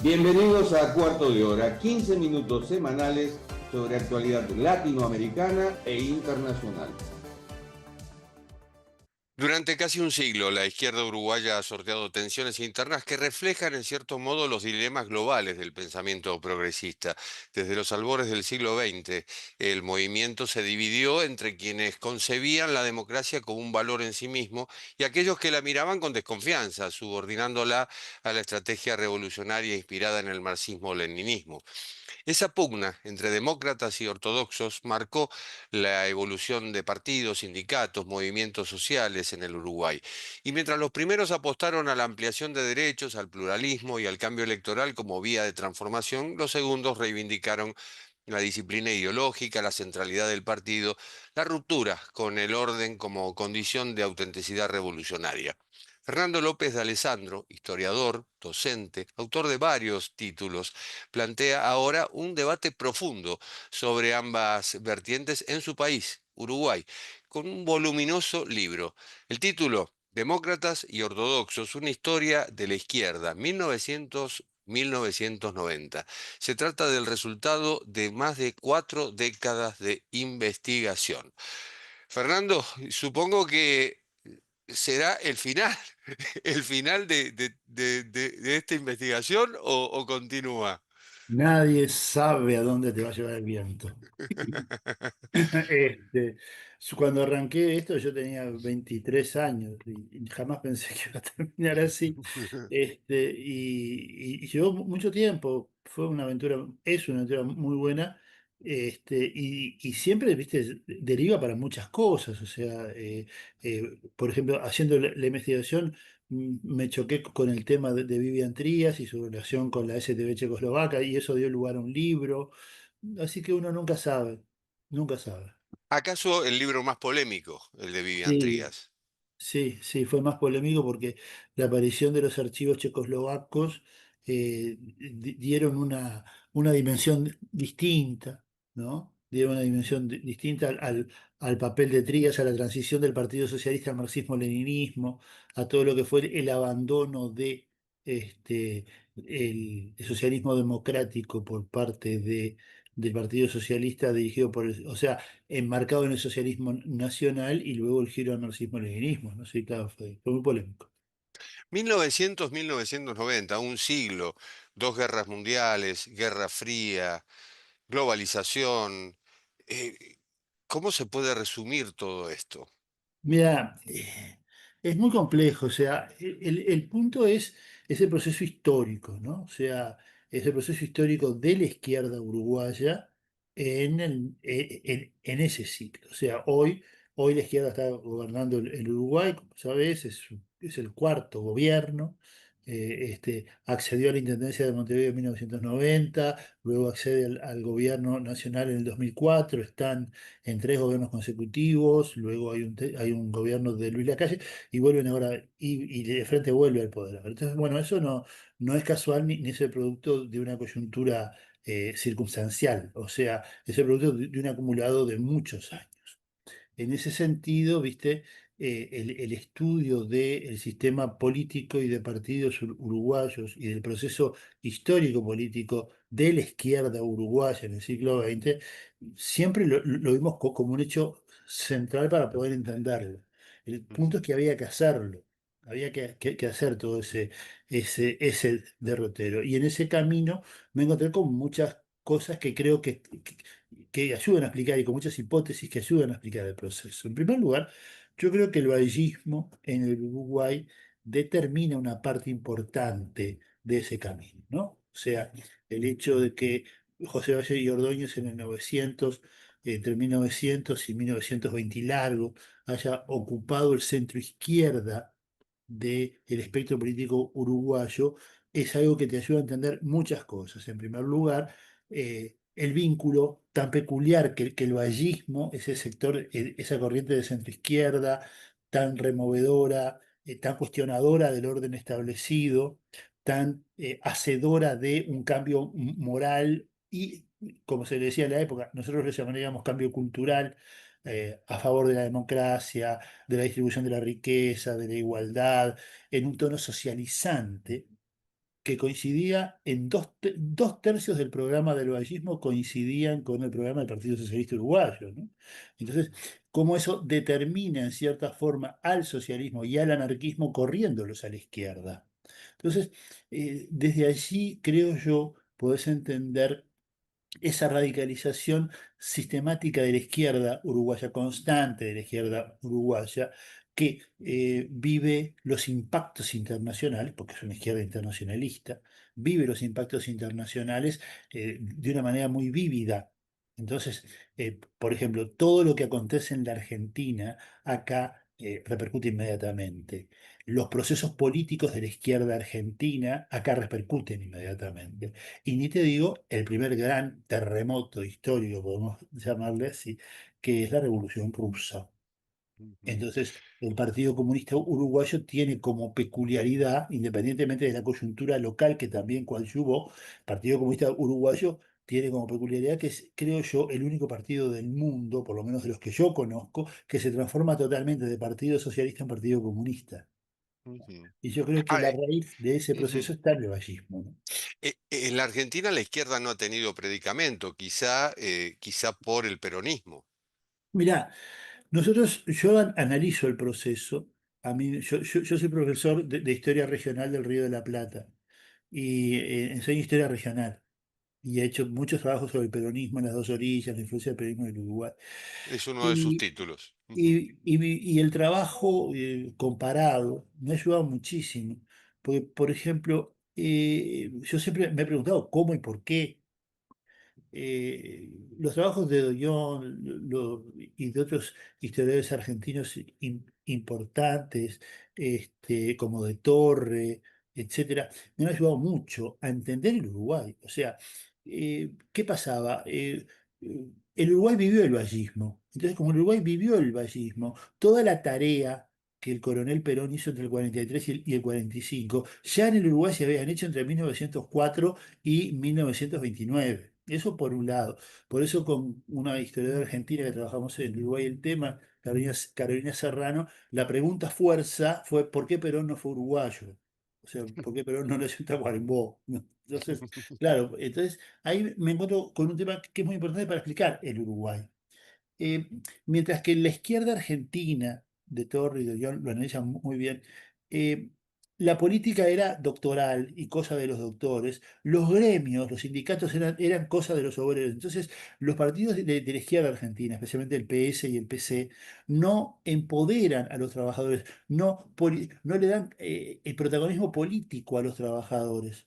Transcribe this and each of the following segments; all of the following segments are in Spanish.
Bienvenidos a Cuarto de Hora, 15 minutos semanales sobre actualidad latinoamericana e internacional. Durante casi un siglo, la izquierda uruguaya ha sorteado tensiones internas que reflejan, en cierto modo, los dilemas globales del pensamiento progresista. Desde los albores del siglo XX, el movimiento se dividió entre quienes concebían la democracia como un valor en sí mismo y aquellos que la miraban con desconfianza, subordinándola a la estrategia revolucionaria inspirada en el marxismo-leninismo. Esa pugna entre demócratas y ortodoxos marcó la evolución de partidos, sindicatos, movimientos sociales en el Uruguay. Y mientras los primeros apostaron a la ampliación de derechos, al pluralismo y al cambio electoral como vía de transformación, los segundos reivindicaron la disciplina ideológica, la centralidad del partido, la ruptura con el orden como condición de autenticidad revolucionaria. Fernando López de Alessandro, historiador, docente, autor de varios títulos, plantea ahora un debate profundo sobre ambas vertientes en su país, Uruguay, con un voluminoso libro. El título, Demócratas y Ortodoxos, una historia de la izquierda, 1900-1990. Se trata del resultado de más de 4 décadas de investigación. Fernando, supongo que será el final, el final de esta investigación o continúa. Nadie sabe a dónde te va a llevar el viento. Este, Cuando arranqué esto yo tenía 23 años y jamás pensé que iba a terminar así. Y llevó mucho tiempo, fue una aventura, es una aventura muy buena. Y siempre, viste, deriva para muchas cosas. O sea, por ejemplo, haciendo la investigación, me choqué con el tema de Vivian Trías y su relación con la STB checoslovaca, y eso dio lugar a un libro. Así que uno nunca sabe. Nunca sabe. ¿Acaso el libro más polémico, el de Vivian Sí, Trías? sí, sí, fue más polémico porque la aparición de los archivos checoslovacos dieron una dimensión distinta, ¿no? Dieron una dimensión distinta al papel de Trías, a la transición del Partido Socialista al marxismo-leninismo, a todo lo que fue el abandono de el socialismo democrático por parte del Partido Socialista dirigido o sea, enmarcado en el socialismo nacional y luego el giro al marxismo-leninismo, ¿no? Sí, claro, fue muy polémico. 1900-1990, un siglo, dos guerras mundiales, Guerra Fría, globalización. eh, ¿Cómo se puede resumir todo esto? Mira, es muy complejo, o sea, el punto es ese proceso histórico, ¿no? O sea, ese proceso histórico de la izquierda uruguaya en ese ciclo. O sea, hoy la izquierda está gobernando el Uruguay, como sabes, es el cuarto gobierno. Accedió a la Intendencia de Montevideo en 1990, luego accede al gobierno nacional en el 2004, están en 3 gobiernos consecutivos, luego hay un gobierno de Luis Lacalle y vuelven ahora, y de frente vuelve al poder. Entonces, bueno, eso no es casual ni es el producto de una coyuntura circunstancial, o sea, es el producto de un acumulado de muchos años. En ese sentido, viste, el estudio del sistema político y de partidos uruguayos y del proceso histórico político de la izquierda uruguaya en el siglo XX, siempre lo vimos como un hecho central para poder entenderlo. El punto es que había que hacerlo. Había que hacer todo ese derrotero. Y en ese camino me encontré con muchas cosas que creo que ayudan a explicar y con muchas hipótesis que ayudan a explicar el proceso. En primer lugar, yo creo que el vallismo en el Uruguay determina una parte importante de ese camino, ¿no? O sea, el hecho de que José Valle y Ordóñez en el 900, entre 1900 y 1920 y largo, haya ocupado el centro izquierda del espectro político uruguayo, es algo que te ayuda a entender muchas cosas. En primer lugar, el vínculo tan peculiar que el vallismo, ese sector, esa corriente de centroizquierda, tan removedora, tan cuestionadora del orden establecido, tan hacedora de un cambio moral y, como se le decía en la época, nosotros le llamaríamos cambio cultural, a favor de la democracia, de la distribución de la riqueza, de la igualdad, en un tono socializante. que coincidía en dos tercios del programa del vallismo coincidían con el programa del Partido Socialista Uruguayo, ¿no? Entonces, cómo eso determina en cierta forma al socialismo y al anarquismo corriéndolos a la izquierda. Entonces, desde allí, creo yo, podés entender esa radicalización sistemática de la izquierda uruguaya, constante de la izquierda uruguaya, que vive los impactos internacionales, porque es una izquierda internacionalista, vive los impactos internacionales de una manera muy vívida. Entonces, por ejemplo, todo lo que acontece en la Argentina acá repercute inmediatamente. Los procesos políticos de la izquierda argentina acá repercuten inmediatamente. Y ni te digo el primer gran terremoto histórico, podemos llamarle así, que es la Revolución Rusa. Ujú, Entonces, el Partido Comunista Uruguayo tiene como peculiaridad, independientemente de la coyuntura local que también coadyuvó, el Partido Comunista Uruguayo tiene como peculiaridad que es, creo yo, el único partido del mundo, por lo menos de los que yo conozco, que se transforma totalmente de Partido Socialista en Partido Comunista. ujú. Y yo creo que Ah, la raíz de ese ujú. proceso está en el vallismo, ¿no? En la Argentina la izquierda no ha tenido predicamento, quizá por el peronismo. Mirá, yo analizo el proceso. A mí, yo soy profesor de Historia Regional del Río de la Plata y enseño Historia Regional y he hecho muchos trabajos sobre el peronismo en las dos orillas, la influencia del peronismo en el Uruguay. Es uno de sus Y, títulos. Ujú, y el trabajo comparado me ha ayudado muchísimo, porque, por ejemplo, yo siempre me he preguntado cómo y por qué los trabajos de Dollón y de otros historiadores argentinos importantes, como de Torre, etcétera, me han ayudado mucho a entender el Uruguay. O sea, ¿qué pasaba? El Uruguay vivió el vallismo. Entonces, como el Uruguay vivió el vallismo, toda la tarea que el coronel Perón hizo entre el 43 y el 45, ya en el Uruguay se habían hecho entre 1904 y 1929. Eso por un lado. Por eso con una historiadora argentina que trabajamos en Uruguay el tema, Carolina Serrano, la pregunta fuerza fue ¿por qué Perón no fue uruguayo? O sea, ¿por qué Perón no nació en Tacuarembó? ¿No? Entonces, claro, entonces ahí me encuentro con un tema que es muy importante para explicar el Uruguay. Eh, Mientras que la izquierda argentina, de Torre y de Ollón lo analizan muy bien, eh, la política era doctoral y cosa de los doctores, los gremios, los sindicatos eran cosa de los obreros. Entonces, los partidos de la izquierda argentina, especialmente el PS y el PC, no empoderan a los trabajadores, no le dan el protagonismo político a los trabajadores.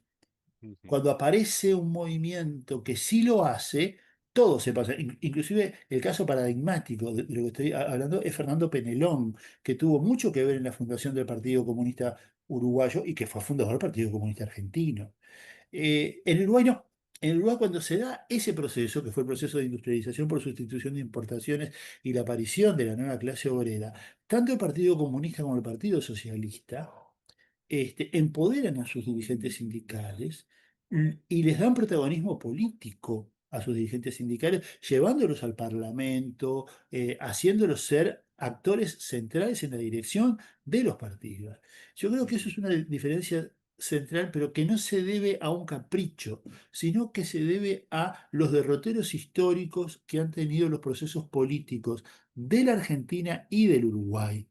ujú, Cuando aparece un movimiento que sí lo hace, todo se pasa. Inclusive el caso paradigmático de lo que estoy hablando es Fernando Penelón, que tuvo mucho que ver en la fundación del Partido Comunista Uruguayo y que fue fundador del Partido Comunista Argentino. En Uruguay no. En Uruguay cuando se da ese proceso, que fue el proceso de industrialización por sustitución de importaciones y la aparición de la nueva clase obrera, tanto el Partido Comunista como el Partido Socialista empoderan a sus dirigentes sindicales y les dan protagonismo político a sus dirigentes sindicales, llevándolos al Parlamento, haciéndolos ser actores centrales en la dirección de los partidos. Yo creo que eso ujú, es una diferencia central, pero que no se debe a un capricho, sino que se debe a los derroteros históricos que han tenido los procesos políticos de la Argentina y del Uruguay.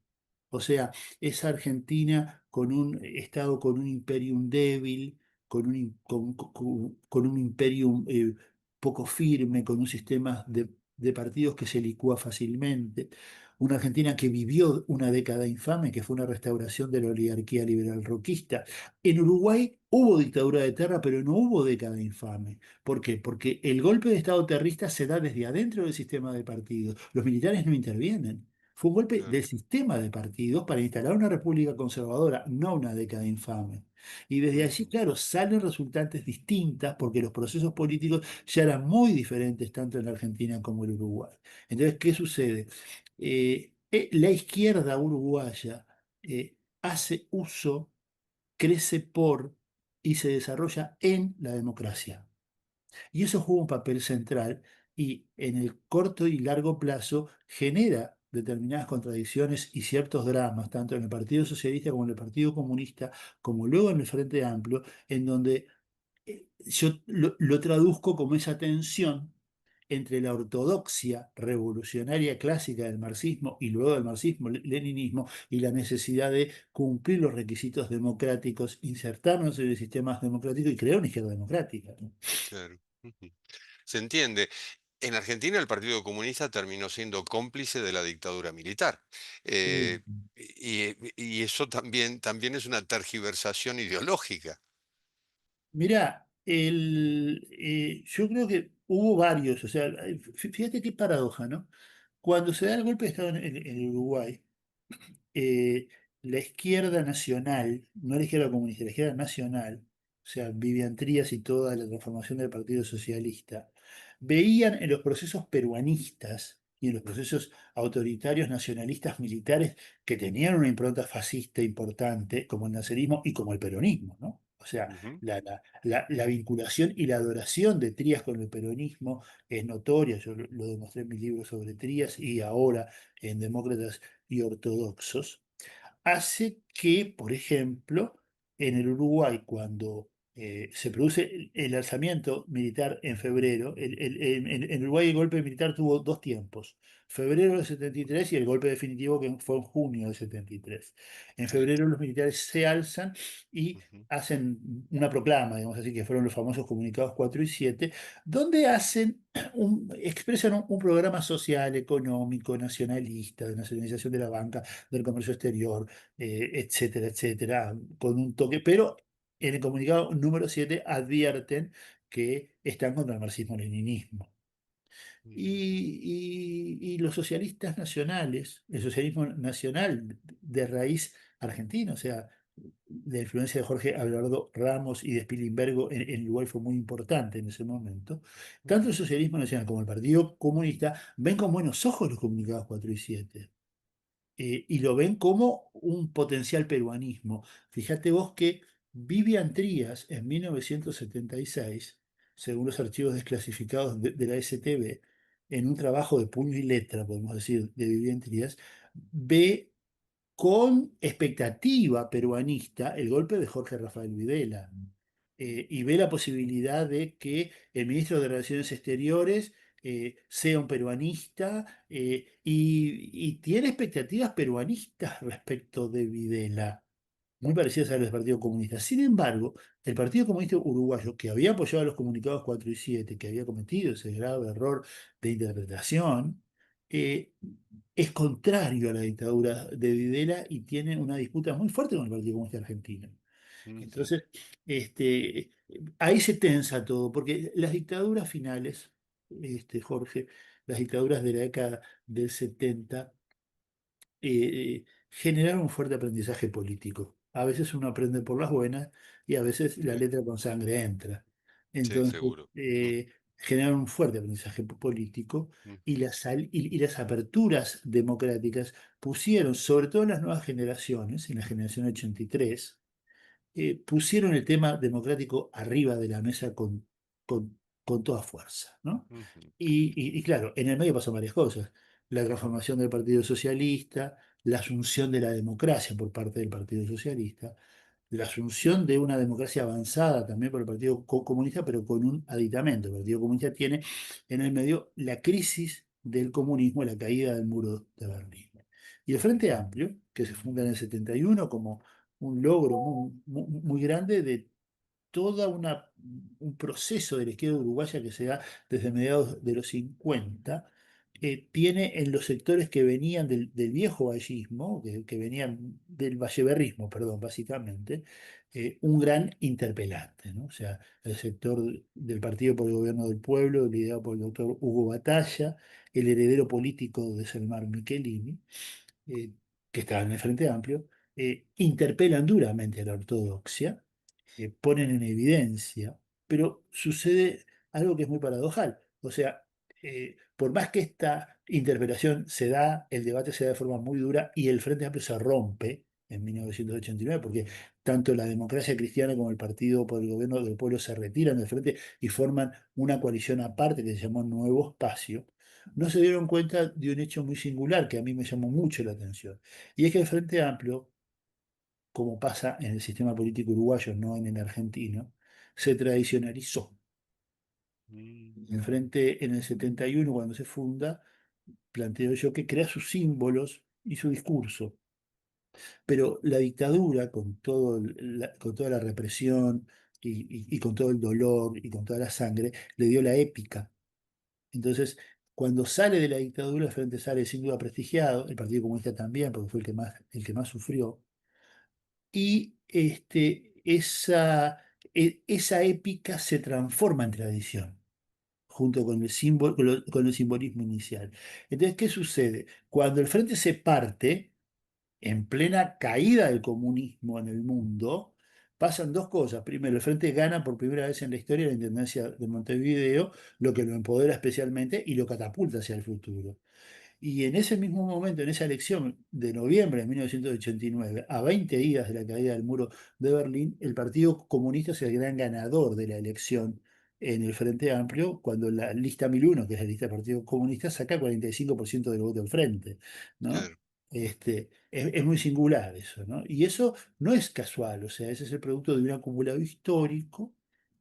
O sea, esa Argentina con un Estado con un imperium débil, con un imperium poco firme, con un sistema de partidos que se licúa fácilmente. Una Argentina que vivió una década infame, que fue una restauración de la oligarquía liberal roquista. En Uruguay hubo dictadura de terra, pero no hubo década infame. ¿Por qué? Porque el golpe de Estado terrista se da desde adentro del sistema de partidos. Los militares no intervienen. Fue un golpe claro, del sistema de partidos para instalar una república conservadora, no una década infame. Y desde allí, ujú, claro, salen resultantes distintas porque los procesos políticos ya eran muy diferentes tanto en la Argentina como en Uruguay. Entonces, ¿qué sucede? La izquierda uruguaya hace uso, crece por y se desarrolla en la democracia. Y eso juega un papel central y en el corto y largo plazo genera determinadas contradicciones y ciertos dramas, tanto en el Partido Socialista como en el Partido Comunista, como luego en el Frente Amplio, en donde yo lo traduzco como esa tensión entre la ortodoxia revolucionaria clásica del marxismo y luego del marxismo-leninismo y la necesidad de cumplir los requisitos democráticos, insertarnos en el sistema democrático y crear una izquierda democrática, ¿no? Claro. Ujú. Se entiende. En Argentina el Partido Comunista terminó siendo cómplice de la dictadura militar. Sí. Eh, y eso también es una tergiversación ideológica. Mirá, yo creo que hubo varios, o sea, fíjate qué paradoja, ¿no? Cuando se da el golpe de Estado en Uruguay, eh, la izquierda nacional, no la izquierda comunista, la izquierda nacional, o sea, Vivian Trías y toda la transformación del Partido Socialista, veían en los procesos peruanistas y en los procesos autoritarios nacionalistas militares que tenían una impronta fascista importante, como el nacionalismo y como el peronismo, ¿no? O sea, Ujú, la vinculación y la adoración de Trías con el peronismo es notoria, yo lo demostré en mi libro sobre Trías y ahora en Demócratas y Ortodoxos, hace que, por ejemplo, en el Uruguay, cuando se produce el alzamiento militar en febrero, en Uruguay el golpe militar tuvo dos tiempos, febrero del 73 y el golpe definitivo que fue en junio del 73. En sí, febrero los militares se alzan y ujú, hacen una proclama, digamos así, que fueron los famosos comunicados 4 y 7, donde expresan un programa social, económico, nacionalista, de nacionalización de la banca, del comercio exterior, etcétera, etcétera, con un toque, pero en el comunicado número 7 advierten que están contra el marxismo-leninismo. ujú, Y los socialistas nacionales, el socialismo nacional de raíz argentina, o sea, la influencia de Jorge Abelardo Ramos y de Spilimbergo en Uruguay fue muy importante en ese momento. Tanto el ujú, socialismo nacional como el Partido Comunista ven con buenos ojos los comunicados 4 y 7 y lo ven como un potencial peruanismo. Fíjate vos que Vivian Trías en 1976, según los archivos desclasificados de la STB, en un trabajo de puño y letra, podemos decir, de Vivian Trías, ve con expectativa peruanista el golpe de Jorge Rafael Videla. Y ve la posibilidad de que el ministro de Relaciones Exteriores sea un peruanista y tiene expectativas peruanistas respecto de Videla, muy parecidas a las del Partido Comunista. Sin embargo, el Partido Comunista Uruguayo, que había apoyado los comunicados 4 y 7, que había cometido ese grave error de interpretación, eh, es contrario a la dictadura de Videla y tiene una disputa muy fuerte con el Partido Comunista Argentino. ujú, Entonces, ahí se tensa todo, porque las dictaduras finales, Jorge, las dictaduras de la década del 70 generaron un fuerte aprendizaje político. A veces uno aprende por las buenas y a veces la sí, letra con sangre entra. sí, Entonces, seguro. Ujú, generaron un fuerte aprendizaje político y ujú, las aperturas democráticas pusieron, sobre todo en las nuevas generaciones, en la generación 83, pusieron el tema democrático arriba de la mesa con toda fuerza, ¿no? ujú, Y claro, en el medio pasan varias cosas. La transformación del Partido Socialista, la asunción de la democracia por parte del Partido Socialista, la asunción de una democracia avanzada también por el Partido Comunista, pero con un aditamento. El Partido Comunista tiene en el medio la crisis del comunismo, la caída del muro de Berlín. Y el Frente ujú, Amplio, que se funda en el 71 como un logro muy grande de un proceso de la izquierda uruguaya que se da desde mediados de los 50, tiene en los sectores que venían del viejo vallismo, que venían del valleverrismo, perdón, básicamente, un gran interpelante, ¿no? O sea, el sector del Partido por el Gobierno del Pueblo, liderado por el doctor Hugo Batalla, el heredero político de Selmar Michelini, eh, que estaban en el Frente Amplio, interpelan duramente a la ortodoxia, ponen en evidencia, pero sucede algo que es muy paradojal. O sea, por más que esta interpelación se da, el debate se da de forma muy dura y el Frente Amplio se rompe en 1989, porque tanto la democracia cristiana como el Partido por el Gobierno del Pueblo se retiran del frente y forman una coalición aparte que se llamó Nuevo Espacio. no se dieron cuenta de un hecho muy singular que a mí me llamó mucho la atención. Y es que el Frente Amplio, como pasa en el sistema político uruguayo, no en el argentino, se tradicionalizó. El Frente en el 71, cuando se funda, planteo yo que crea sus símbolos y su discurso. Pero la dictadura, con toda la represión y con todo el dolor y con toda la sangre, le dio la épica. Entonces, cuando sale de la dictadura, el Frente sale sin duda prestigiado, el Partido Comunista también, porque fue el que más sufrió. Y esa épica se transforma en tradición, junto con el símbolo, con el simbolismo inicial. Entonces, ¿qué sucede? Cuando el Frente se parte, en plena caída del comunismo en el mundo, pasan dos cosas. Primero, el Frente gana por primera vez en la historia la Intendencia de Montevideo, lo que lo empodera especialmente y lo catapulta hacia el futuro. Y en ese mismo momento, en esa elección de noviembre de 1989, a 20 días de la caída del muro de Berlín, el Partido Comunista es el gran ganador de la elección en el Frente Amplio, cuando la lista 1001, que es la lista del Partido Comunista, saca 45% del voto del Frente, ¿no? Claro. Es muy singular eso, ¿no? Y eso no es casual, o sea, ese es el producto de un acumulado histórico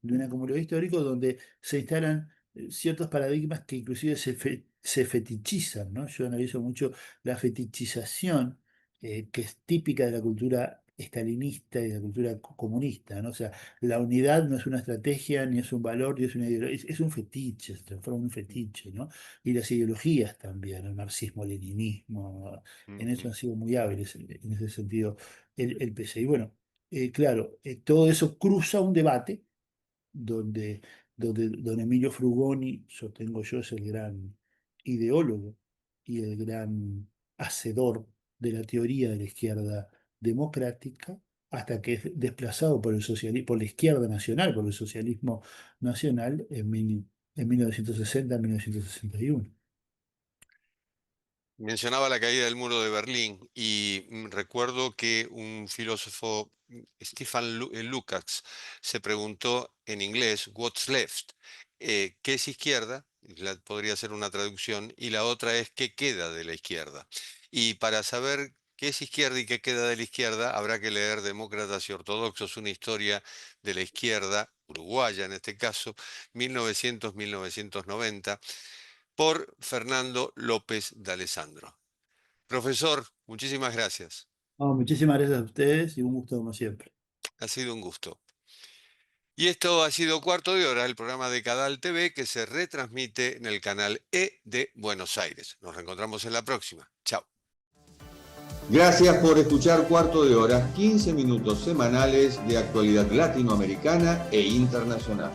donde se instalan ciertos paradigmas que inclusive se fetichizan, ¿no? Yo analizo mucho la fetichización que es típica de la cultura estalinista y de la cultura comunista, ¿no? O sea, la unidad no es una estrategia, ni es un valor, ni es una ideología, es un fetiche, se transforma en un fetiche, ¿no? Y las ideologías también, el marxismo-leninismo, en eso Ujú. han sido muy hábiles en ese sentido el PC. Y bueno, claro, todo eso cruza un debate donde, donde don Emilio Frugoni, sostengo yo, es el gran ideólogo y el gran hacedor de la teoría de la izquierda democrática, hasta que es desplazado por por la izquierda nacional, por el socialismo nacional en 1960-1961. Mencionaba la caída del muro de Berlín y recuerdo que un filósofo, Stefan Lukács, se preguntó en inglés, "What's left?", ¿qué es izquierda? Podría ser una traducción, y la otra es ¿qué queda de la izquierda? Y para saber qué es izquierda y qué queda de la izquierda, habrá que leer Demócratas y Ortodoxos, una historia de la izquierda, uruguaya en este caso, 1900-1990 por Fernando López de Alessandro. Profesor, muchísimas gracias. No, muchísimas gracias a ustedes y un gusto como siempre. Ha sido un gusto. Y esto ha sido Cuarto de Hora, el programa de Cadal TV que se retransmite en el canal E de Buenos Aires. Nos reencontramos en la próxima. Chao. Gracias por escuchar Cuarto de Hora, 15 minutos semanales de actualidad latinoamericana e internacional.